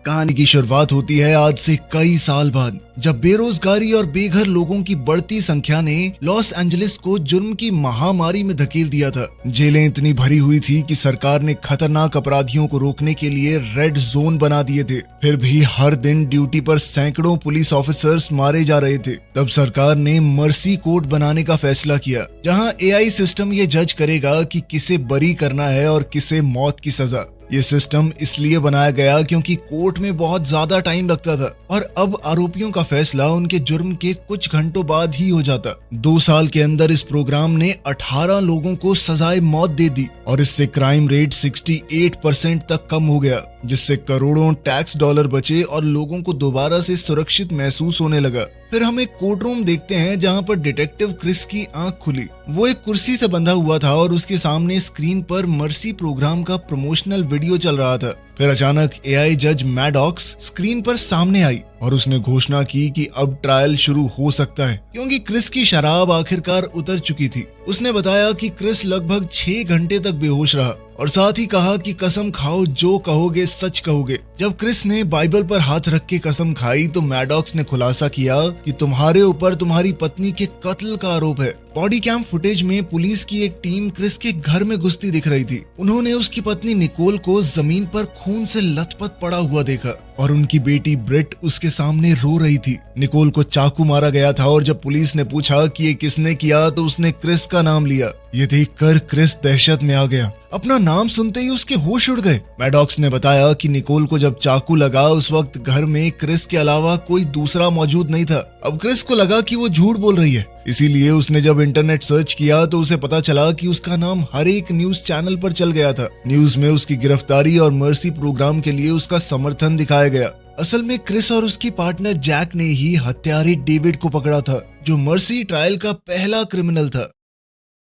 कहानी की शुरुआत होती है आज से कई साल बाद, जब बेरोजगारी और बेघर लोगों की बढ़ती संख्या ने लॉस एंजलिस को जुर्म की महामारी में धकेल दिया था। जेलें इतनी भरी हुई थी कि सरकार ने खतरनाक अपराधियों को रोकने के लिए रेड जोन बना दिए थे। फिर भी हर दिन ड्यूटी पर सैकड़ों पुलिस ऑफिसर्स मारे जा रहे थे। तब सरकार ने मर्सी कोर्ट बनाने का फैसला किया, जहां एआई सिस्टम ये जज करेगा कि किसे बरी करना है और किसे मौत की सजा। ये सिस्टम इसलिए बनाया गया क्योंकि कोर्ट में बहुत ज्यादा टाइम लगता था और अब आरोपियों का फैसला उनके जुर्म के कुछ घंटों बाद ही हो जाता। 2 साल के अंदर इस प्रोग्राम ने 18 लोगों को सजाए मौत दे दी और इससे क्राइम रेट 68% तक कम हो गया, जिससे करोड़ों टैक्स डॉलर बचे और लोगों को दोबारा से सुरक्षित महसूस होने लगा। फिर हम एक कोर्ट रूम देखते हैं जहां पर डिटेक्टिव क्रिस की आंख खुली। वो एक कुर्सी से बंधा हुआ था और उसके सामने स्क्रीन पर मर्सी प्रोग्राम का प्रमोशनल वीडियो चल रहा था। फिर अचानक एआई जज मैडॉक्स स्क्रीन पर सामने आई और उसने घोषणा की कि अब ट्रायल शुरू हो सकता है, क्योंकि क्रिस की शराब आखिरकार उतर चुकी थी। उसने बताया कि क्रिस लगभग 6 घंटे तक बेहोश रहा और साथ ही कहा कि कसम खाओ, जो कहोगे सच कहोगे। जब क्रिस ने बाइबल पर हाथ रख के कसम खाई तो मैडॉक्स ने खुलासा किया कि तुम्हारे ऊपर तुम्हारी पत्नी के कत्ल का आरोप है। बॉडी कैम फुटेज में पुलिस की एक टीम क्रिस के घर में घुसती दिख रही थी। उन्होंने उसकी पत्नी निकोल को जमीन पर खून से लथपथ पड़ा हुआ देखा और उनकी बेटी ब्रिट उसके सामने रो रही थी। निकोल को चाकू मारा गया था और जब पुलिस ने पूछा कि ये किसने किया तो उसने क्रिस का नाम लिया। ये देखकर क्रिस दहशत में आ गया। अपना नाम सुनते ही उसके होश उड़ गए। मैडॉक्स ने बताया कि निकोल को जब चाकू लगा उस वक्त घर में क्रिस के अलावा कोई दूसरा मौजूद नहीं था। अब क्रिस को लगा कि वो झूठ बोल रही है, इसीलिए उसने जब इंटरनेट सर्च किया तो उसे पता चला कि उसका नाम हर एक न्यूज चैनल पर चल गया था। न्यूज में उसकी गिरफ्तारी और मर्सी प्रोग्राम के लिए उसका समर्थन दिखाया गया। असल में क्रिस और उसकी पार्टनर जैक ने ही हत्यारे डेविड को पकड़ा था, जो मर्सी ट्रायल का पहला क्रिमिनल था।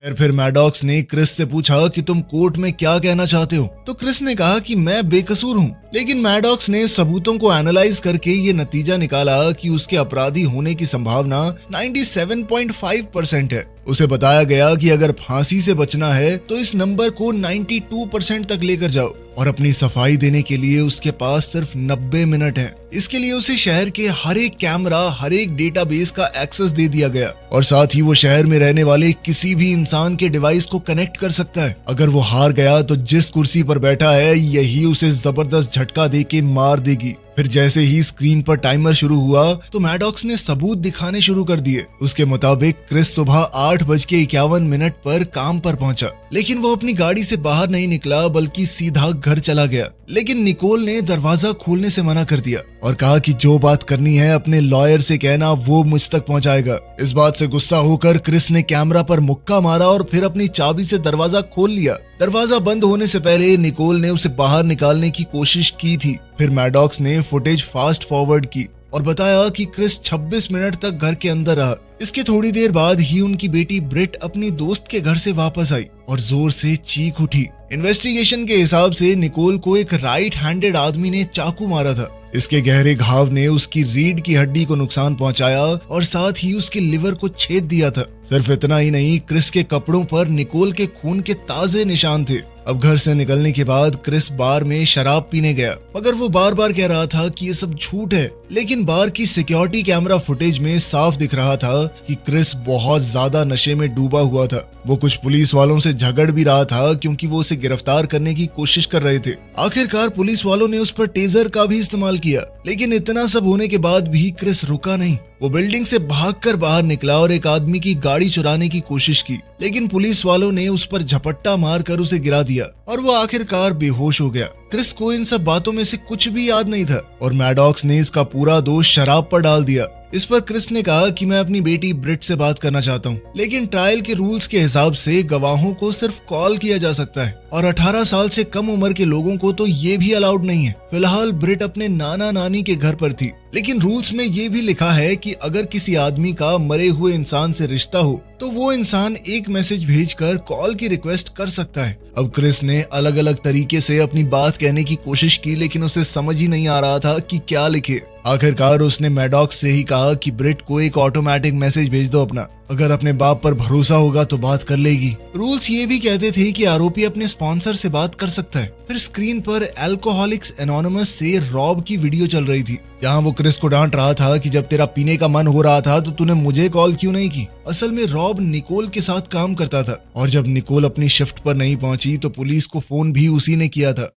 फिर मैडॉक्स ने क्रिस से पूछा कि तुम कोर्ट में क्या कहना चाहते हो, तो क्रिस ने कहा कि मैं बेकसूर हूँ। लेकिन मैडॉक्स ने सबूतों को एनालाइज करके ये नतीजा निकाला कि उसके अपराधी होने की संभावना 97.5% है। उसे बताया गया कि अगर फांसी से बचना है तो इस नंबर को 92% तक लेकर जाओ और अपनी सफाई देने के लिए उसके पास सिर्फ 90 मिनट हैं। इसके लिए उसे शहर के हर एक कैमरा, हर एक डेटाबेस का एक्सेस दे दिया गया और साथ ही वो शहर में रहने वाले किसी भी इंसान के डिवाइस को कनेक्ट कर सकता है। अगर वो हार गया तो जिस कुर्सी पर बैठा है यही उसे जबरदस्त झटका दे के मार देगी। फिर जैसे ही स्क्रीन पर टाइमर शुरू हुआ तो मैडॉक्स ने सबूत दिखाने शुरू कर दिए। उसके मुताबिक क्रिस सुबह 8:51 पर काम पर पहुंचा, लेकिन वो अपनी गाड़ी से बाहर नहीं निकला बल्कि सीधा घर चला गया। लेकिन निकोल ने दरवाजा खोलने से मना कर दिया और कहा कि जो बात करनी है अपने लॉयर से कहना, वो मुझ तक पहुंचाएगा। इस बात से गुस्सा होकर क्रिस ने कैमरा पर मुक्का मारा और फिर अपनी चाबी से दरवाजा खोल लिया। दरवाजा बंद होने से पहले निकोल ने उसे बाहर निकालने की कोशिश की थी। फिर मैडॉक्स ने फुटेज फास्ट फॉरवर्ड की और बताया कि क्रिस 26 मिनट तक घर के अंदर रहा। इसके थोड़ी देर बाद ही उनकी बेटी ब्रिट अपनी दोस्त के घर से वापस आई और जोर से चीख उठी। इन्वेस्टिगेशन के हिसाब से निकोल को एक राइट हैंडेड आदमी ने चाकू मारा था। इसके गहरे घाव ने उसकी रीढ़ की हड्डी को नुकसान पहुंचाया और साथ ही उसके लिवर को छेद दिया था। सिर्फ इतना ही नहीं, क्रिस के कपड़ों पर निकोल के खून के ताजे निशान थे। अब घर से निकलने के बाद क्रिस बार में शराब पीने गया, मगर वो बार बार कह रहा था कि ये सब झूठ है। लेकिन बार की सिक्योरिटी कैमरा फुटेज में साफ दिख रहा था कि क्रिस बहुत ज्यादा नशे में डूबा हुआ था। वो कुछ पुलिस वालों से झगड़ भी रहा था क्योंकि वो उसे गिरफ्तार करने की कोशिश कर रहे थे। आखिरकार पुलिस वालों ने उस पर टेजर का भी इस्तेमाल किया, लेकिन इतना सब होने के बाद भी क्रिस रुका नहीं। वो बिल्डिंग से भागकर बाहर निकला और एक आदमी की गाड़ी चुराने की कोशिश की, लेकिन पुलिस वालों ने उस पर झपट्टा मारकर उसे गिरा दिया और वो आखिरकार बेहोश हो गया। क्रिस को इन सब बातों में से कुछ भी याद नहीं था और मैडॉक्स ने इसका पूरा दोष शराब पर डाल दिया। इस पर क्रिस ने कहा कि मैं अपनी बेटी ब्रिट से बात करना चाहता हूँ, लेकिन ट्रायल के रूल्स के हिसाब से गवाहों को सिर्फ कॉल किया जा सकता है और 18 साल से कम उम्र के लोगों को तो ये भी अलाउड नहीं है। फिलहाल ब्रिट अपने नाना नानी के घर पर थी, लेकिन रूल्स में ये भी लिखा है कि अगर किसी आदमी का मरे हुए इंसान से रिश्ता हो तो वो इंसान एक मैसेज भेजकर कॉल की रिक्वेस्ट कर सकता है। अब क्रिस ने अलग अलग तरीके से अपनी बात कहने की कोशिश की, लेकिन उसे समझ ही नहीं आ रहा था कि क्या लिखे। आखिरकार उसने मैडॉक्स से ही कहा कि ब्रिट को एक ऑटोमेटिक मैसेज भेज दो अपना, अगर अपने बाप पर भरोसा होगा तो बात कर लेगी। रूल्स ये भी कहते थे कि आरोपी अपने स्पॉन्सर से बात कर सकता है। फिर स्क्रीन पर अल्कोहलिक्स एनोनिमस से रॉब की वीडियो चल रही थी, जहां वो क्रिस को डांट रहा था कि जब तेरा पीने का मन हो रहा था तो तूने मुझे कॉल क्यों नहीं की। असल में रॉब निकोल के साथ काम करता था और जब निकोल अपनी शिफ्ट पर नहीं पहुंची तो पुलिस को फोन भी उसी ने किया था।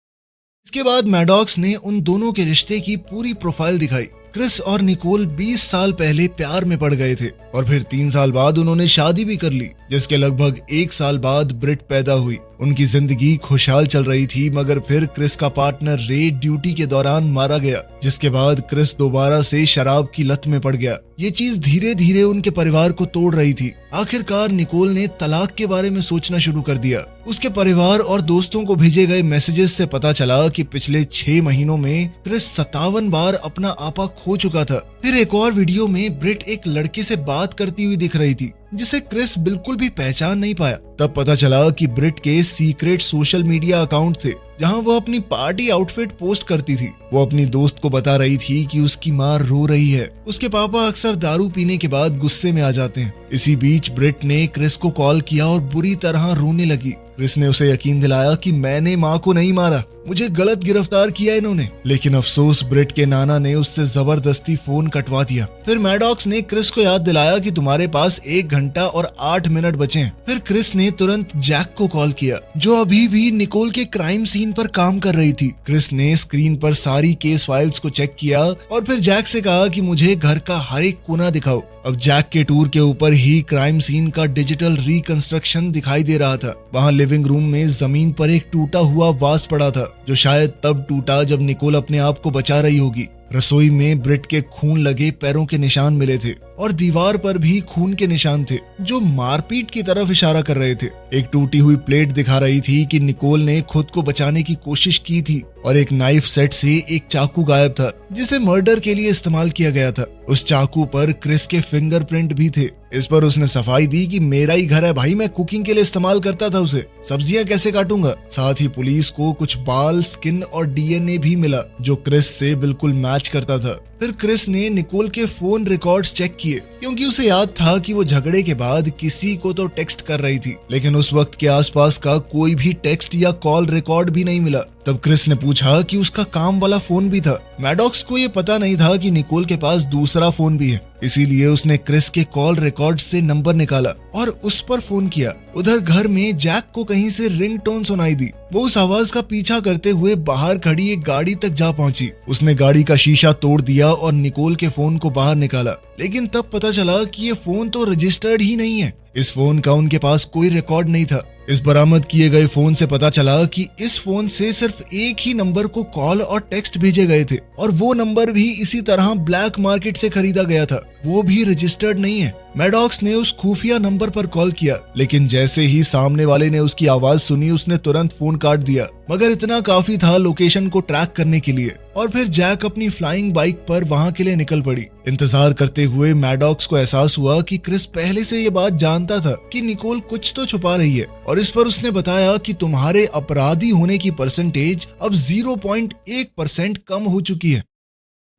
इसके बाद मैडॉक्स ने उन दोनों के रिश्ते की पूरी प्रोफाइल दिखाई। क्रिस और निकोल 20 साल पहले प्यार में पड़ गए थे और फिर 3 साल बाद उन्होंने शादी भी कर ली, जिसके लगभग 1 साल बाद ब्रिट पैदा हुई। उनकी जिंदगी खुशहाल चल रही थी, मगर फिर क्रिस का पार्टनर रे ड्यूटी के दौरान मारा गया, जिसके बाद क्रिस दोबारा से शराब की लत में पड़ गया। ये चीज धीरे धीरे उनके परिवार को तोड़ रही थी। आखिरकार निकोल ने तलाक के बारे में सोचना शुरू कर दिया। उसके परिवार और दोस्तों को भेजे गए मैसेजेस से पता चला कि पिछले 6 महीनों में क्रिस 57 बार अपना आपा खो चुका था। फिर एक और वीडियो में ब्रिट एक लड़के से बात करती हुई दिख रही थी, जिसे क्रिस बिल्कुल भी पहचान नहीं पाया। तब पता चला कि ब्रिट के सीक्रेट सोशल मीडिया अकाउंट थे, जहां वो अपनी पार्टी आउटफिट पोस्ट करती थी। वो अपनी दोस्त को बता रही थी कि उसकी माँ रो रही है। उसके पापा अक्सर दारू पीने के बाद गुस्से में आ जाते हैं। इसी बीच ब्रिट ने क्रिस को कॉल किया और बुरी तरह रोने लगी। क्रिस ने उसे यकीन दिलाया कि मैंने माँ को नहीं मारा, मुझे गलत गिरफ्तार किया इन्होंने। लेकिन अफसोस ब्रिट के नाना ने उससे जबरदस्ती फोन कटवा दिया। फिर मैडॉक्स ने क्रिस को याद दिलाया कि तुम्हारे पास 1 घंटा और 8 मिनट बचे हैं। फिर क्रिस ने तुरंत जैक को कॉल किया, जो अभी भी निकोल के क्राइम सीन पर काम कर रही थी। क्रिस ने स्क्रीन पर सारी केस फाइल्स को चेक किया और फिर जैक से कहा कि मुझे घर का हर एक कोना दिखाओ। अब जैक के टूर के ऊपर ही क्राइम सीन का डिजिटल रिकंस्ट्रक्शन दिखाई दे रहा था। वहां लिविंग रूम में जमीन पर एक टूटा हुआ वास पड़ा था, जो शायद तब टूटा जब निकोल अपने आप को बचा रही होगी। रसोई में ब्रिट के खून लगे पैरों के निशान मिले थे और दीवार पर भी खून के निशान थे, जो मारपीट की तरफ इशारा कर रहे थे। एक टूटी हुई प्लेट दिखा रही थी कि निकोल ने खुद को बचाने की कोशिश की थी और एक नाइफ सेट से एक चाकू गायब था, जिसे मर्डर के लिए इस्तेमाल किया गया था। उस चाकू पर क्रिस के फिंगरप्रिंट भी थे। इस पर उसने सफाई दी कि मेरा ही घर है भाई, मैं कुकिंग के लिए इस्तेमाल करता था उसे, सब्जियां कैसे काटूंगा। साथ ही पुलिस को कुछ बाल, स्किन और डीएनए भी मिला, जो क्रिस से बिल्कुल मैच करता था। फिर क्रिस ने निकोल के फोन रिकॉर्ड्स चेक किए, क्योंकि उसे याद था कि वो झगड़े के बाद किसी को तो टेक्स्ट कर रही थी, लेकिन उस वक्त के आसपास का कोई भी टेक्स्ट या कॉल रिकॉर्ड भी नहीं मिला। तब क्रिस ने पूछा कि उसका काम वाला फोन भी था। मैडॉक्स को ये पता नहीं था कि निकोल के पास दूसरा फोन भी है, इसीलिए उसने क्रिस के कॉल रिकॉर्ड से नंबर निकाला और उस पर फोन किया। उधर घर में जैक को कहीं से रिंगटोन सुनाई दी। वो उस आवाज का पीछा करते हुए बाहर खड़ी एक गाड़ी तक जा पहुंची। उसने गाड़ी का शीशा तोड़ दिया और निकोल के फोन को बाहर निकाला, लेकिन तब पता चला कि ये फोन तो रजिस्टर्ड ही नहीं है। इस फोन का उनके पास कोई रिकॉर्ड नहीं था। इस बरामद किए गए फोन से पता चला कि इस फोन से सिर्फ एक ही नंबर को कॉल और टेक्स्ट भेजे गए थे और वो नंबर भी इसी तरह ब्लैक मार्केट से खरीदा गया था, वो भी रजिस्टर्ड नहीं है। मैडॉक्स ने उस खुफिया नंबर पर कॉल किया, लेकिन जैसे ही सामने वाले ने उसकी आवाज सुनी, उसने तुरंत फोन काट दिया। मगर इतना काफी था लोकेशन को ट्रैक करने के लिए। और फिर जैक अपनी फ्लाइंग बाइक पर वहां के लिए निकल पड़ी। इंतजार करते हुए मैडॉक्स को एहसास हुआ कि क्रिस पहले से ये बात जानता था कि निकोल कुछ तो छुपा रही है, और इस पर उसने बताया कि तुम्हारे अपराधी होने की परसेंटेज अब 0.1% कम हो चुकी है।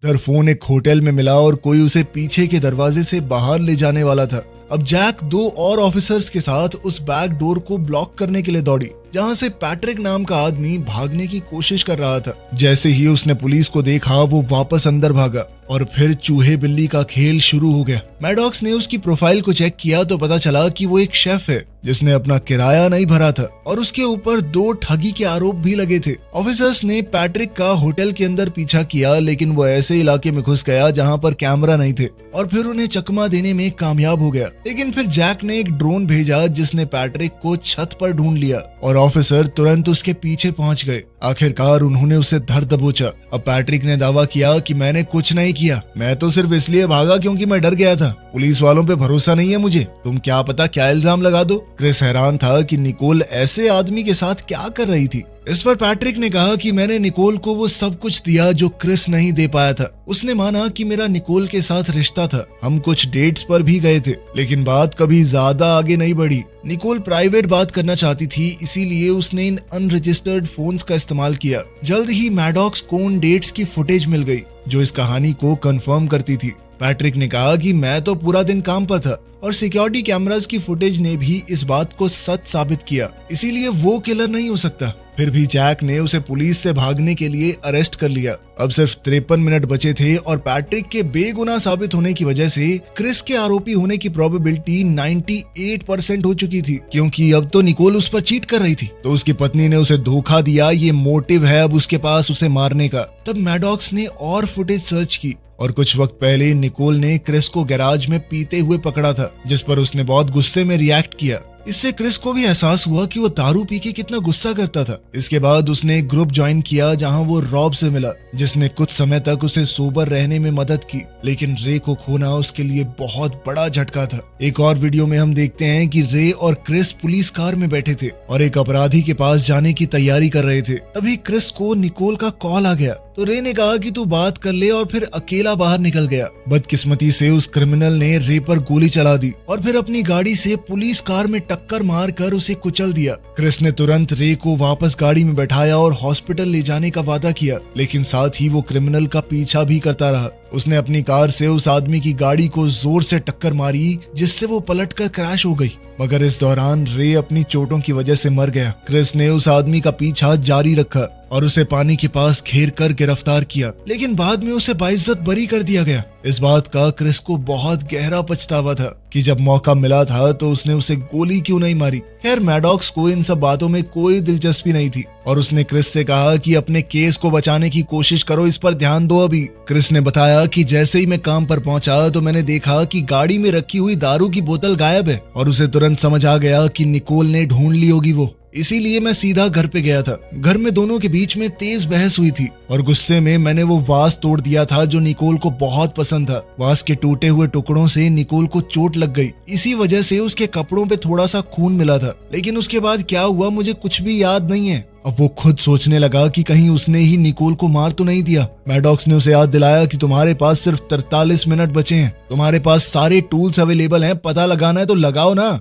इधर फोन एक होटल में मिला और कोई उसे पीछे के दरवाजे से बाहर ले जाने वाला था। अब जैक 2 और ऑफिसर्स के साथ उस बैक डोर को ब्लॉक करने के लिए दौड़ी, जहां से पैट्रिक नाम का आदमी भागने की कोशिश कर रहा था। जैसे ही उसने पुलिस को देखा, वो वापस अंदर भागा और फिर चूहे बिल्ली का खेल शुरू हो गया। मैडॉक्स ने उसकी प्रोफाइल को चेक किया तो पता चला कि वो एक शेफ है जिसने अपना किराया नहीं भरा था और उसके ऊपर 2 ठगी के आरोप भी लगे थे। ऑफिसर्स ने पैट्रिक का होटल के अंदर पीछा किया, लेकिन वो ऐसे इलाके में घुस गया जहां पर कैमरा नहीं थे और फिर उन्हें चकमा देने में कामयाब हो गया। लेकिन फिर जैक ने एक ड्रोन भेजा जिसने पैट्रिक को छत पर ढूंढ लिया और ऑफिसर तुरंत उसके पीछे पहुंच गए। आखिरकार उन्होंने उसे धर दबोचा। अब पैट्रिक ने दावा किया कि मैंने कुछ नहीं किया, मैं तो सिर्फ इसलिए भागा क्योंकि मैं डर गया था। पुलिस वालों पे भरोसा नहीं है मुझे, तुम क्या पता क्या इल्जाम लगा दो। क्रिस हैरान था कि निकोल ऐसे आदमी के साथ क्या कर रही थी। इस पर पैट्रिक ने कहा कि मैंने निकोल को वो सब कुछ दिया जो क्रिस नहीं दे पाया था। उसने माना कि मेरा निकोल के साथ रिश्ता था, हम कुछ डेट्स पर भी गए थे, लेकिन बात कभी ज्यादा आगे नहीं बढ़ी। निकोल प्राइवेट बात करना चाहती थी, इसीलिए उसने इन अनरजिस्टर्ड फोन्स का इस्तेमाल किया। जल्द ही मैडॉक्स को उन डेट्स की फुटेज मिल गई जो इस कहानी को कंफर्म करती थी। पैट्रिक ने कहा कि मैं तो पूरा दिन काम पर था और सिक्योरिटी कैमरास की फुटेज ने भी इस बात को सच साबित किया, इसीलिए वो किलर नहीं हो सकता। फिर भी जैक ने उसे पुलिस से भागने के लिए अरेस्ट कर लिया। अब सिर्फ 53 मिनट बचे थे और पैट्रिक के बेगुनाह साबित होने की वजह से क्रिस के आरोपी होने की प्रोबेबिलिटी 98% हो चुकी थी, क्योंकि अब तो निकोल उस पर चीट कर रही थी। तो उसकी पत्नी ने उसे धोखा दिया, ये मोटिव है अब उसके पास उसे मारने का। तब मैडॉक्स ने और फुटेज सर्च की और कुछ वक्त पहले निकोल ने क्रिस को गैराज में पीते हुए पकड़ा था, जिस पर उसने बहुत गुस्से में रिएक्ट किया। इससे क्रिस को भी एहसास हुआ कि वो दारू पी के कितना गुस्सा करता था। इसके बाद उसने एक ग्रुप ज्वाइन किया जहां वो रॉब से मिला, जिसने कुछ समय तक उसे सोबर रहने में मदद की। लेकिन रे को खोना उसके लिए बहुत बड़ा झटका था। एक और वीडियो में हम देखते हैं कि रे और क्रिस पुलिस कार में बैठे थे और एक अपराधी के पास जाने की तैयारी कर रहे थे। तभी क्रिस को निकोल का कॉल आ गया, तो रे ने कहा कि तू बात कर ले और फिर अकेला बाहर निकल गया। बदकिस्मती से उस क्रिमिनल ने रे पर गोली चला दी और फिर अपनी गाड़ी से पुलिस कार में टक्कर मारकर उसे कुचल दिया। क्रिस ने तुरंत रे को वापस गाड़ी में बैठाया और हॉस्पिटल ले जाने का वादा किया, लेकिन साथ ही वो क्रिमिनल का पीछा भी करता रहा। उसने अपनी कार से उस आदमी की गाड़ी को जोर से टक्कर मारी, जिससे वो पलटकर क्रैश हो गई। मगर इस दौरान रे अपनी चोटों की वजह से मर गया। क्रिस ने उस आदमी का पीछा जारी रखा और उसे पानी के पास घेर कर गिरफ्तार किया, लेकिन बाद में उसे बाइज्जत बरी कर दिया गया। इस बात का क्रिस को बहुत गहरा पछतावा था कि जब मौका मिला था तो उसने उसे गोली क्यों नहीं मारी। खैर, मैडॉक्स को इन सब बातों में कोई दिलचस्पी नहीं थी और उसने क्रिस से कहा कि अपने केस को बचाने की कोशिश करो, इस पर ध्यान दो अभी। क्रिस ने बताया कि जैसे ही मैं काम पर पहुंचा तो मैंने देखा कि गाड़ी में रखी हुई दारू की बोतल गायब है और उसे तुरंत समझ आ गया कि निकोल ने ढूंढ ली होगी वो, इसीलिए मैं सीधा घर पे गया था। घर में दोनों के बीच में तेज बहस हुई थी और गुस्से में मैंने वो वास तोड़ दिया था जो निकोल को बहुत पसंद था। वास के टूटे हुए टुकड़ों से निकोल को चोट लग गई, इसी वजह से उसके कपड़ों पे थोड़ा सा खून मिला था, लेकिन उसके बाद क्या हुआ मुझे कुछ भी याद नहीं है। अब वो खुद सोचने लगा कि कहीं उसने ही निकोल को मार तो नहीं दिया। मैडॉक्स ने उसे याद दिलाया कि तुम्हारे पास सिर्फ 43 मिनट बचे हैं, तुम्हारे पास सारे टूल्स अवेलेबल हैं, पता लगाना है तो लगाओ ना।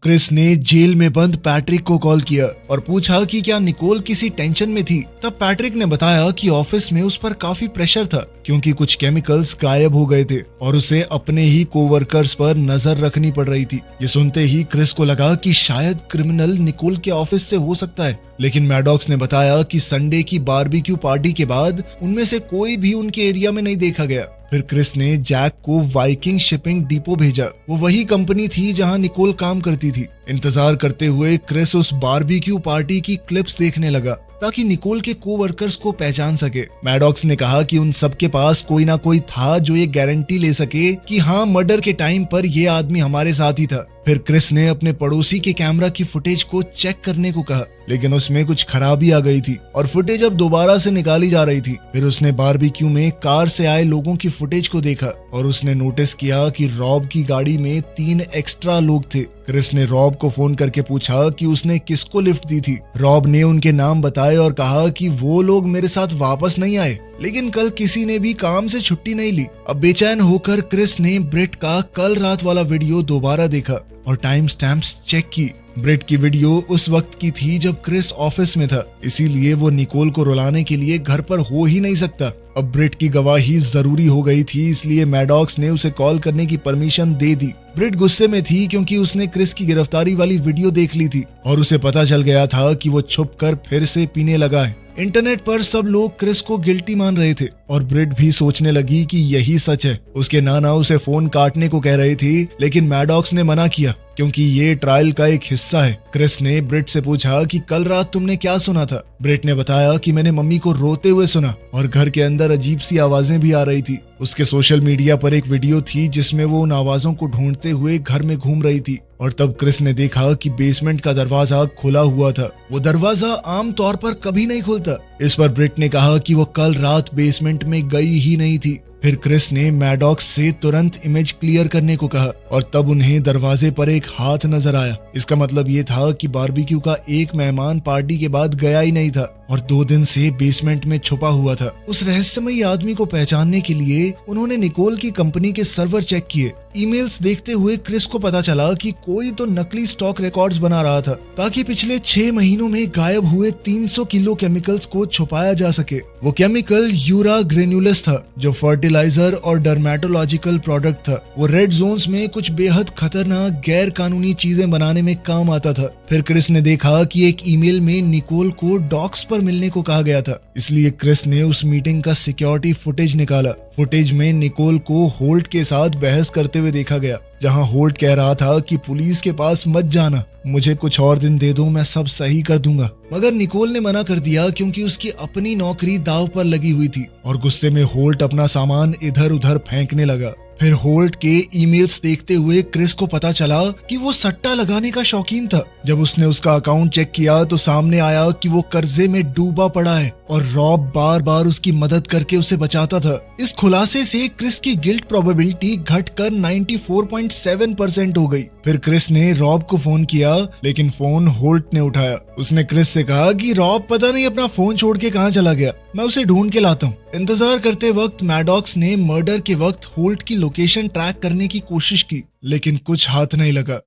क्रिस ने जेल में बंद पैट्रिक को कॉल किया और पूछा कि क्या निकोल किसी टेंशन में थी। तब पैट्रिक ने बताया कि ऑफिस में उस पर काफी प्रेशर था, क्योंकि कुछ केमिकल्स गायब हो गए थे और उसे अपने ही कोवर्कर्स पर नजर रखनी पड़ रही थी। ये सुनते ही क्रिस को लगा कि शायद क्रिमिनल निकोल के ऑफिस से हो सकता है, लेकिन मैडॉक्स ने बताया कि संडे की बारबेक्यू पार्टी के बाद उनमें से कोई भी उनके एरिया में नहीं देखा गया। फिर क्रिस ने जैक को वाइकिंग शिपिंग डिपो भेजा। वो वही कंपनी थी जहां निकोल काम करती थी। इंतजार करते हुए क्रिस उस बारबेक्यू पार्टी की क्लिप्स देखने लगा ताकि निकोल के कोवर्कर्स को पहचान सके। मैडॉक्स ने कहा कि उन सबके पास कोई ना कोई था जो ये गारंटी ले सके कि हाँ, मर्डर के टाइम पर ये आदमी हमारे साथ ही था। फिर क्रिस ने अपने पड़ोसी के कैमरा की फुटेज को चेक करने को कहा, लेकिन उसमें कुछ खराबी आ गई थी और फुटेज अब दोबारा से निकाली जा रही थी। फिर उसने बारबेक्यू में कार से आए लोगों की फुटेज को देखा और उसने नोटिस किया कि रॉब की गाड़ी में 3 एक्स्ट्रा लोग थे। क्रिस ने रॉब को फोन करके पूछा कि उसने किसको लिफ्ट दी थी। रॉब ने उनके नाम बताए और कहा कि वो लोग मेरे साथ वापस नहीं आए, लेकिन कल किसी ने भी काम से छुट्टी नहीं ली। अब बेचैन होकर क्रिस ने ब्रिट का कल रात वाला वीडियो दोबारा देखा और टाइम स्टैम्प्स चेक की। ब्रिट की वीडियो उस वक्त की थी जब क्रिस ऑफिस में था, इसीलिए वो निकोल को रुलाने के लिए घर पर हो ही नहीं सकता। अब ब्रिट की गवाही जरूरी हो गई थी, इसलिए मैडॉक्स ने उसे कॉल करने की परमिशन दे दी। ब्रिट गुस्से में थी क्योंकि उसने क्रिस की गिरफ्तारी वाली वीडियो देख ली थी और उसे पता चल गया था कि वो छुपकर फिर से पीने लगा है। इंटरनेट पर सब लोग क्रिस को गिल्टी मान रहे थे और ब्रिट भी सोचने लगी कि यही सच है। उसके नाना उसे फोन काटने को कह रहे थे, लेकिन मैडॉक्स ने मना किया क्योंकि ये ट्रायल का एक हिस्सा है। क्रिस ने ब्रिट से पूछा कि कल रात तुमने क्या सुना था। ब्रिट ने बताया कि मैंने मम्मी को रोते हुए सुना और घर के अंदर अजीब सी आवाजें भी आ रही थी। उसके सोशल मीडिया पर एक वीडियो थी जिसमें वो उन आवाजों को ढूंढते हुए घर में घूम रही थी और तब क्रिस ने देखा कि बेसमेंट का दरवाजा खुला हुआ था। वो दरवाजा आम तौर पर कभी नहीं खुलता। इस पर ब्रिट ने कहा कि वो कल रात बेसमेंट में गई ही नहीं थी। फिर क्रिस ने मैडॉक्स से तुरंत इमेज क्लियर करने को कहा और तब उन्हें दरवाजे पर एक हाथ नजर आया। इसका मतलब ये था कि बारबेक्यू का एक मेहमान पार्टी के बाद गया ही नहीं था और 2 दिन से बेसमेंट में छुपा हुआ था। उस रहस्यमयी आदमी को पहचानने के लिए उन्होंने निकोल की कंपनी के सर्वर चेक किए। ईमेल्स देखते हुए क्रिस को पता चला कि कोई तो नकली स्टॉक रिकॉर्ड्स बना रहा था ताकि पिछले 6 महीनों में गायब हुए 300 किलो केमिकल्स को छुपाया जा सके। वो केमिकल यूरा ग्रेन्युलस था जो फर्टिलाइजर और डर्मेटोलॉजिकल प्रोडक्ट था। वो रेड जोन्स में कुछ बेहद खतरनाक गैर कानूनी चीजें बनाने में काम आता था। फिर क्रिस ने देखा कि एक ईमेल में निकोल को डॉक्स पर मिलने को कहा गया था, इसलिए क्रिस ने उस मीटिंग का सिक्योरिटी फुटेज निकाला। फुटेज में निकोल को होल्ट के साथ बहस करते हुए देखा गया, जहां होल्ट कह रहा था कि पुलिस के पास मत जाना, मुझे कुछ और दिन दे दो, मैं सब सही कर दूंगा। मगर निकोल ने मना कर दिया क्योंकि उसकी अपनी नौकरी दांव पर लगी हुई थी और गुस्से में होल्ट अपना सामान इधर उधर फेंकने लगा। फिर होल्ट के ईमेल्स देखते हुए क्रिस को पता चला कि वो सट्टा लगाने का शौकीन था। जब उसने उसका अकाउंट चेक किया तो सामने आया कि वो कर्जे में डूबा पड़ा है और रॉब बार बार उसकी मदद करके उसे बचाता था। इस खुलासे से क्रिस की गिल्ट प्रोबेबिलिटी घटकर 94.7% हो गई। फिर क्रिस ने रॉब को फोन किया, लेकिन फोन होल्ट ने उठाया। उसने क्रिस से कहा कि रॉब पता नहीं अपना फोन छोड़ के कहाँ चला गया, मैं उसे ढूंढ के लाता हूँ। इंतजार करते वक्त मैडॉक्स ने मर्डर के वक्त होल्ट की लोकेशन ट्रैक करने की कोशिश की, लेकिन कुछ हाथ नहीं लगा।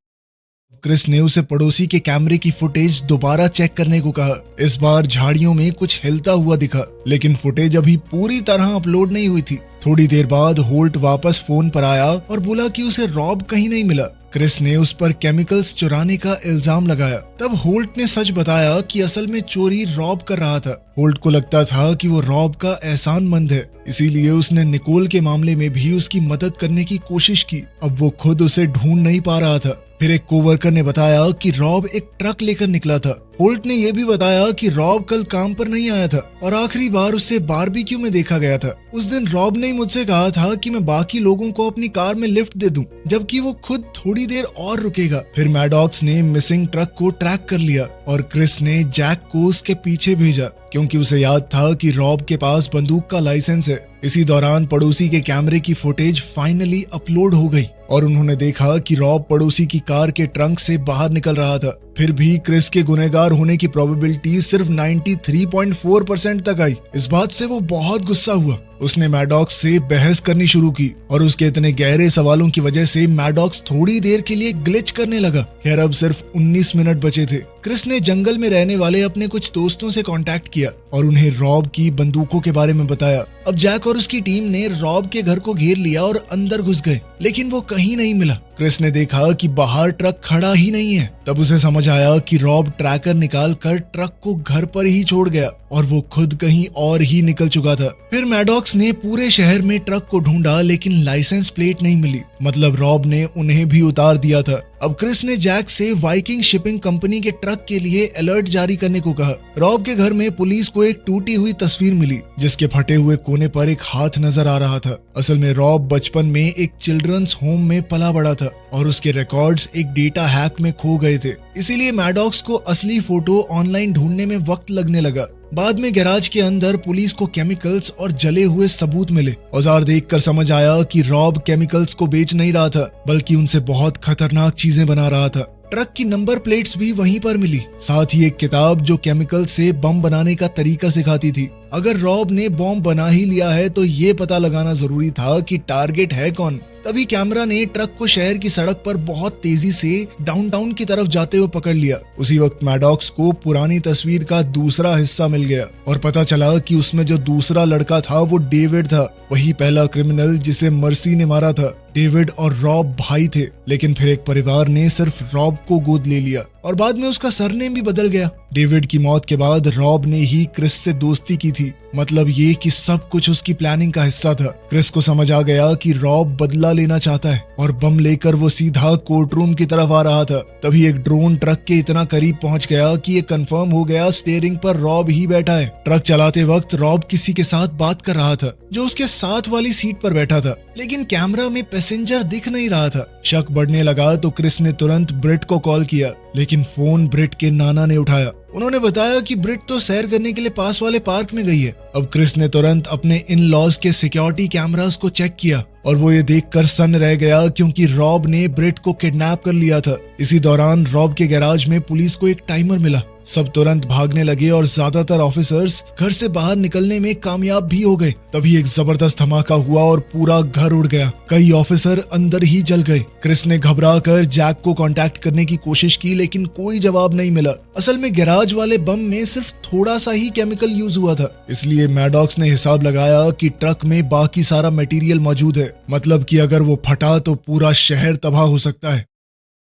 क्रिस ने उसे पड़ोसी के कैमरे की फुटेज दोबारा चेक करने को कहा। इस बार झाड़ियों में कुछ हिलता हुआ दिखा, लेकिन फुटेज अभी पूरी तरह अपलोड नहीं हुई थी। थोड़ी देर बाद होल्ट वापस फोन पर आया और बोला कि उसे रॉब कहीं नहीं मिला। क्रिस ने उस पर केमिकल्स चुराने का इल्जाम लगाया। तब होल्ट ने सच बताया कि असल में चोरी रॉब कर रहा था। होल्ट को लगता था कि वो रॉब का एहसानमंद है, इसीलिए उसने निकोल के मामले में भी उसकी मदद करने की कोशिश की। अब वो खुद उसे ढूंढ नहीं पा रहा था। फिर एक कोवर्कर ने बताया कि रॉब एक ट्रक लेकर निकला था। होल्ट ने यह भी बताया कि रॉब कल काम पर नहीं आया था और आखिरी बार उसे बारबेक्यू में देखा गया था। उस दिन रॉब ने मुझसे कहा था कि मैं बाकी लोगों को अपनी कार में लिफ्ट दे दूं, जबकि वो खुद थोड़ी देर और रुकेगा। फिर मैडॉक्स ने मिसिंग ट्रक को ट्रैक कर लिया और क्रिस ने जैक को उसके पीछे भेजा, क्योंकि उसे याद था कि रॉब के पास बंदूक का लाइसेंस है। इसी दौरान पड़ोसी के कैमरे की फुटेज फाइनली अपलोड हो गई और उन्होंने देखा कि रॉब पड़ोसी की कार के ट्रंक से बाहर निकल रहा था। फिर भी क्रिस के गुनहगार होने की प्रोबेबिलिटी सिर्फ 93.4% तक आई। इस बात से वो बहुत गुस्सा हुआ। उसने मैडॉक्स से बहस करनी शुरू की और उसके इतने गहरे सवालों की वजह से मैडॉक्स थोड़ी देर के लिए ग्लिच करने लगा। खैर अब सिर्फ 19 मिनट बचे थे। क्रिस ने जंगल में रहने वाले अपने कुछ दोस्तों से कांटेक्ट किया और उन्हें रॉब की बंदूकों के बारे में बताया। अब जैक और उसकी टीम ने रॉब के घर को घेर लिया और अंदर घुस गए, लेकिन वो कहीं नहीं मिला। क्रिस ने देखा कि बाहर ट्रक खड़ा ही नहीं है। तब उसे समझ आया कि रॉब ट्रैकर निकाल कर ट्रक को घर पर ही छोड़ गया और वो खुद कहीं और ही निकल चुका था। फिर मैडॉक्स ने पूरे शहर में ट्रक को ढूंढा, लेकिन लाइसेंस प्लेट नहीं मिली, मतलब रॉब ने उन्हें भी उतार दिया था। अब क्रिस ने जैक से वाइकिंग शिपिंग कंपनी के ट्रक के लिए अलर्ट जारी करने को कहा। रॉब के घर में पुलिस को एक टूटी हुई तस्वीर मिली, जिसके फटे हुए कोने पर एक हाथ नजर आ रहा था। असल में रॉब बचपन में एक चिल्ड्रंस होम में पला बड़ा था और उसके रिकॉर्ड्स एक डेटा हैक में खो गए थे। इसीलिए मैडॉक्स को असली फोटो ऑनलाइन ढूंढने में वक्त लगने लगा। बाद में गैराज के अंदर पुलिस को केमिकल्स और जले हुए सबूत मिले। औजार देखकर समझ आया कि रॉब केमिकल्स को बेच नहीं रहा था, बल्कि उनसे बहुत खतरनाक चीजें बना रहा था। ट्रक की नंबर प्लेट्स भी वहीं पर मिली, साथ ही एक किताब जो केमिकल से बम बनाने का तरीका सिखाती थी। अगर रॉब ने बॉम्ब बना ही लिया है तो ये पता लगाना जरूरी था कि टारगेट है कौन। तभी कैमरा ने ट्रक को शहर की सड़क पर बहुत तेजी से डाउनटाउन की तरफ जाते हुए पकड़ लिया। उसी वक्त मैडॉक्स को पुरानी तस्वीर का दूसरा हिस्सा मिल गया और पता चला कि उसमें जो दूसरा लड़का था वो डेविड था, वही पहला क्रिमिनल जिसे मर्सी ने मारा था। डेविड और रॉब भाई थे, लेकिन फिर एक परिवार ने सिर्फ रॉब को गोद ले लिया और बाद में उसका सरनेम भी बदल गया। डेविड की मौत के बाद रॉब ने ही क्रिस से दोस्ती की थी, मतलब ये कि सब कुछ उसकी प्लानिंग का हिस्सा था। क्रिस को समझ आ गया कि रॉब बदला लेना चाहता है और बम लेकर वो सीधा कोर्ट रूम की तरफ आ रहा था। तभी एक ड्रोन ट्रक के इतना करीब पहुंच गया कि ये कंफर्म हो गया स्टीयरिंग पर रॉब ही बैठा है। ट्रक चलाते वक्त रॉब किसी के साथ बात कर रहा था जो उसके साथ वाली सीट पर बैठा था, लेकिन कैमरा में पैसेंजर दिख नहीं रहा था। शक बढ़ने लगा तो क्रिस ने तुरंत ब्रिट को कॉल किया, लेकिन फोन ब्रिट के नाना ने उठाया। उन्होंने बताया कि ब्रिट तो सैर करने के लिए पास वाले पार्क में गई है। अब क्रिस ने तुरंत अपने इन लॉज के सिक्योरिटी कैमरास को चेक किया और वो ये देखकर सन्न रह गया क्योंकि रॉब ने ब्रिट को किडनैप कर लिया था। इसी दौरान रॉब के गैराज में पुलिस को एक टाइमर मिला। सब तुरंत भागने लगे और ज्यादातर ऑफिसर्स घर से बाहर निकलने में कामयाब भी हो गए। तभी एक जबरदस्त धमाका हुआ और पूरा घर उड़ गया। कई ऑफिसर अंदर ही जल गए। क्रिस ने घबरा कर जैक को कांटेक्ट करने की कोशिश की लेकिन कोई जवाब नहीं मिला। असल में गैराज वाले बम में सिर्फ थोड़ा सा ही केमिकल यूज हुआ था, इसलिए मैडॉक्स ने हिसाब लगाया कि ट्रक में बाकी सारा मटेरियल मौजूद है, मतलब कि अगर वो फटा तो पूरा शहर तबाह हो सकता है।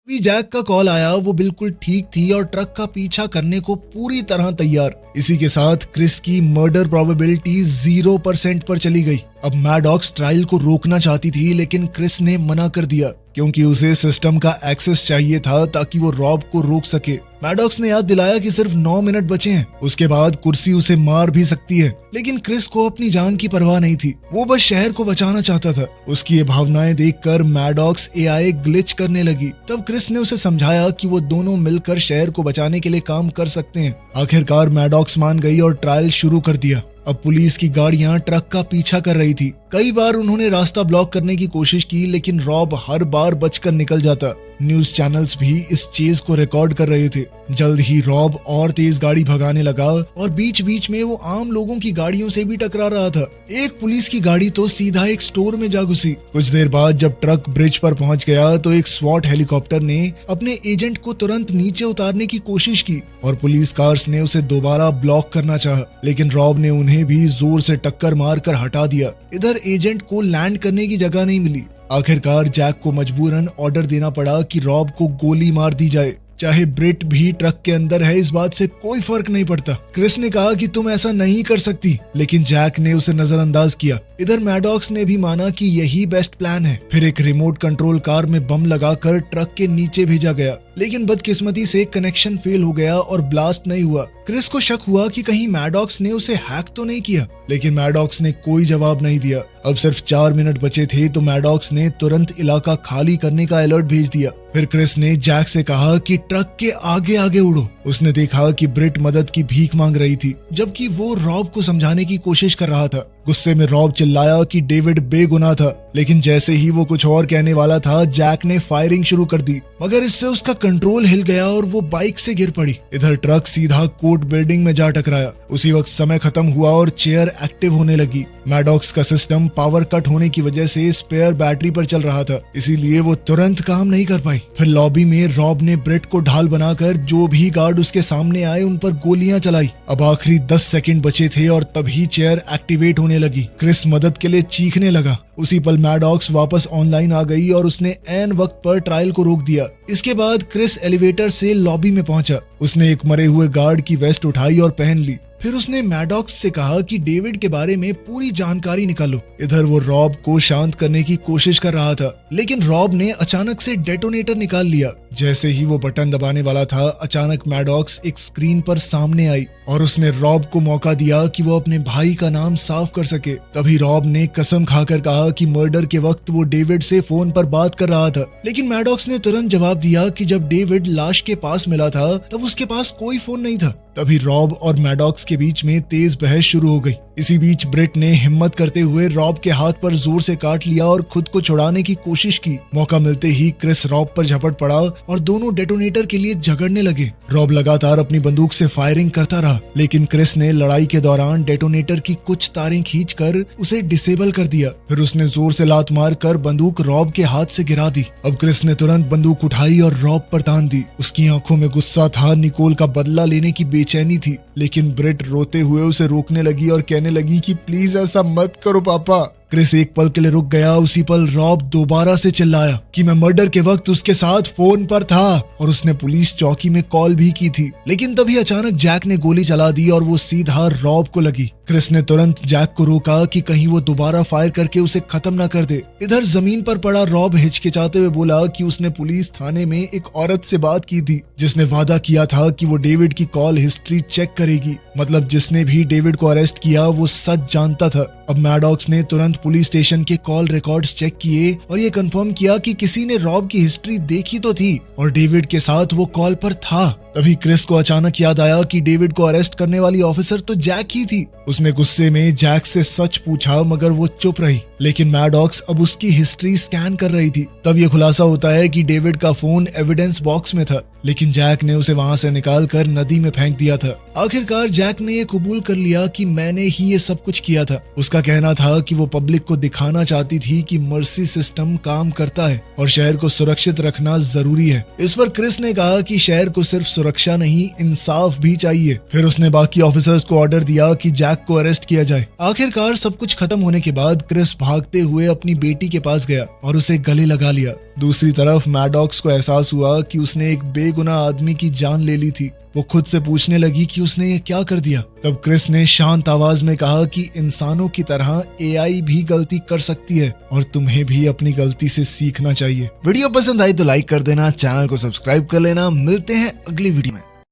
अभी जैक का कॉल आया। वो बिल्कुल ठीक थी और ट्रक का पीछा करने को पूरी तरह तैयार। इसी के साथ क्रिस की मर्डर प्रोबेबिलिटी 0% पर चली गई। अब मैडॉक्स ट्रायल को रोकना चाहती थी लेकिन क्रिस ने मना कर दिया क्योंकि उसे सिस्टम का एक्सेस चाहिए था ताकि वो रॉब को रोक सके। मैडॉक्स ने याद दिलाया कि सिर्फ 9 मिनट बचे हैं, उसके बाद कुर्सी उसे मार भी सकती है। लेकिन क्रिस को अपनी जान की परवाह नहीं थी, वो बस शहर को बचाना चाहता था। उसकी ये भावनाएं देखकर मैडॉक्स एआई ग्लिच करने लगी। तब क्रिस ने उसे समझाया कि वो दोनों मिलकर शहर को बचाने के लिए काम कर सकते हैं। आखिरकार मैडॉक्स मान गई और ट्रायल शुरू कर दिया। अब पुलिस की गाड़ियां ट्रक का पीछा कर रही थी। कई बार उन्होंने रास्ता ब्लॉक करने की कोशिश की लेकिन रॉब हर बार बचकर निकल जाता। न्यूज चैनल्स भी इस चेज को रिकॉर्ड कर रहे थे। जल्द ही रॉब और तेज गाड़ी भगाने लगा और बीच बीच में वो आम लोगों की गाड़ियों से भी टकरा रहा था। एक पुलिस की गाड़ी तो सीधा एक स्टोर में जा घुसी। कुछ देर बाद जब ट्रक ब्रिज पर पहुंच गया तो एक स्वॉट हेलीकॉप्टर ने अपने एजेंट को तुरंत नीचे उतारने की कोशिश की और पुलिस कार्स ने उसे दोबारा ब्लॉक करना चाहा, लेकिन रॉब ने उन्हें भी जोर से टक्कर मारकर हटा दिया। इधर एजेंट को लैंड करने की जगह नहीं मिली। आखिरकार जैक को मजबूरन ऑर्डर देना पड़ा कि रॉब को गोली मार दी जाए। चाहे ब्रिट भी ट्रक के अंदर है, इस बात से कोई फर्क नहीं पड़ता। क्रिस ने कहा कि तुम ऐसा नहीं कर सकती, लेकिन जैक ने उसे नजरअंदाज किया। इधर मैडॉक्स ने भी माना कि यही बेस्ट प्लान है। फिर एक रिमोट कंट्रोल कार में बम लगाकर ट्रक के नीचे भेजा गया, लेकिन बदकिस्मती से कनेक्शन फेल हो गया और ब्लास्ट नहीं हुआ। क्रिस को शक हुआ कि कहीं मैडॉक्स ने उसे हैक तो नहीं किया, लेकिन मैडॉक्स ने कोई जवाब नहीं दिया। अब सिर्फ 4 मिनट बचे थे तो मैडॉक्स ने तुरंत इलाका खाली करने का अलर्ट भेज दिया। फिर क्रिस ने जैक से कहा कि ट्रक के आगे आगे उड़ो। उसने देखा कि ब्रिट मदद की भीख मांग रही थी, जबकि वो रॉब को समझाने की कोशिश कर रहा था। गुस्से में रॉब चिल्लाया कि डेविड बेगुनाह था, लेकिन जैसे ही वो कुछ और कहने वाला था, जैक ने फायरिंग शुरू कर दी, मगर इससे उसका कंट्रोल हिल गया और वो बाइक से गिर पड़ी। इधर ट्रक सीधा कोर्ट बिल्डिंग में जा टकराया। उसी वक्त समय खत्म हुआ और चेयर एक्टिव होने लगी। मैडॉक्स का सिस्टम पावर कट होने की वजह से स्पेयर बैटरी पर चल रहा था, इसीलिए वो तुरंत काम नहीं कर पाई। फिर लॉबी में रॉब ने ब्रिट को ढाल बनाकर जो भी गार्ड उसके सामने आए उन पर गोलियां चलाई। अब आखिरी 10 सेकंड बचे थे और तभी चेयर एक्टिवेट होने लगी। क्रिस मदद के लिए चीखने लगा। उसी पल मैडॉक्स वापस ऑनलाइन आ गई और उसने ऐन वक्त पर ट्रायल को रोक दिया। इसके बाद क्रिस एलिवेटर से लॉबी में पहुंचा। उसने एक मरे हुए गार्ड की वेस्ट उठाई और पहन ली। फिर उसने मैडॉक्स से कहा कि डेविड के बारे में पूरी जानकारी निकालो। इधर वो रॉब को शांत करने की कोशिश कर रहा था, लेकिन रॉब ने अचानक से डेटोनेटर निकाल लिया। जैसे ही वो बटन दबाने वाला था, अचानक मैडॉक्स एक स्क्रीन पर सामने आई और उसने रॉब को मौका दिया कि वो अपने भाई का नाम साफ कर सके। तभी रॉब ने कसम खाकर कहा कि मर्डर के वक्त वो डेविड से फोन पर बात कर रहा था, लेकिन मैडॉक्स ने तुरंत जवाब दिया कि जब डेविड लाश के पास मिला था तब उसके पास कोई फोन नहीं था। तभी रॉब और मैडॉक्स के बीच में तेज बहस शुरू हो गई। इसी बीच ब्रिट ने हिम्मत करते हुए रॉब के हाथ पर जोर से काट लिया और खुद को छुड़ाने की कोशिश की। मौका मिलते ही क्रिस रॉब पर झपट पड़ा और दोनों डेटोनेटर के लिए झगड़ने लगे। रॉब लगातार अपनी बंदूक से फायरिंग करता रहा, लेकिन क्रिस ने लड़ाई के दौरान डेटोनेटर की कुछ तारें खींचकर उसे डिसेबल कर दिया। फिर उसने जोर से लात मारकर बंदूक रॉब के हाथ से गिरा दी। अब क्रिस ने तुरंत बंदूक उठाई और रॉब पर तान दी। उसकी आंखों में गुस्सा था, निकोल का बदला लेने की बेचैनी थी, लेकिन ब्रिट रोते हुए उसे रोकने लगी और कहने लगी कि प्लीज ऐसा मत करो पापा। क्रिस एक पल के लिए रुक गया। उसी पल रॉब दोबारा से चिल्लाया कि मैं मर्डर के वक्त उसके साथ फोन पर था और उसने पुलिस चौकी में कॉल भी की थी। लेकिन तभी अचानक जैक ने गोली चला दी और वो सीधा रॉब को लगी। क्रिस ने तुरंत जैक को रोका कि कहीं वो दोबारा फायर करके उसे खत्म ना कर दे। इधर जमीन पर पड़ा रॉब हिचकिचाते हुए बोला कि उसने पुलिस थाने में एक औरत से बात की थी जिसने वादा किया था कि वो डेविड की कॉल हिस्ट्री चेक करेगी। मतलब जिसने भी डेविड को अरेस्ट किया वो सच जानता था। अब मैडॉक्स ने तुरंत पुलिस स्टेशन के कॉल रिकॉर्ड्स चेक किए और ये कंफर्म किया कि किसी ने रॉब की हिस्ट्री देखी तो थी और डेविड के साथ वो कॉल पर था। तभी क्रिस को अचानक याद आया कि डेविड को अरेस्ट करने वाली ऑफिसर तो जैक ही थी। उसने गुस्से में जैक से सच पूछा मगर वो चुप रही, लेकिन मैडॉक्स अब उसकी हिस्ट्री स्कैन कर रही थी। तब ये खुलासा होता है कि डेविड का फोन एविडेंस बॉक्स में था, लेकिन जैक ने उसे वहां से निकाल कर नदी में फेंक दिया था। आखिरकार जैक ने ये कबूल कर लिया कि मैंने ही ये सब कुछ किया था। उसका कहना था कि वो पब्लिक को दिखाना चाहती थी कि मर्सी सिस्टम काम करता है और शहर को सुरक्षित रखना जरूरी है। इस पर क्रिस ने कहा कि शहर को सिर्फ सुरक्षा नहीं, इंसाफ भी चाहिए। फिर उसने बाकी ऑफिसर्स को ऑर्डर दिया कि जैक को अरेस्ट किया जाए। आखिरकार सब कुछ खत्म होने के बाद क्रिस भागते हुए अपनी बेटी के पास गया और उसे गले लगा लिया। दूसरी तरफ मैडॉक्स को एहसास हुआ कि उसने एक बेगुनाह आदमी की जान ले ली थी। वो खुद से पूछने लगी कि उसने ये क्या कर दिया। तब क्रिस ने शांत आवाज में कहा कि इंसानों की तरह एआई भी गलती कर सकती है और तुम्हें भी अपनी गलती से सीखना चाहिए। वीडियो पसंद आई तो लाइक कर देना, चैनल को सब्सक्राइब कर लेना। मिलते हैं अगली वीडियो में।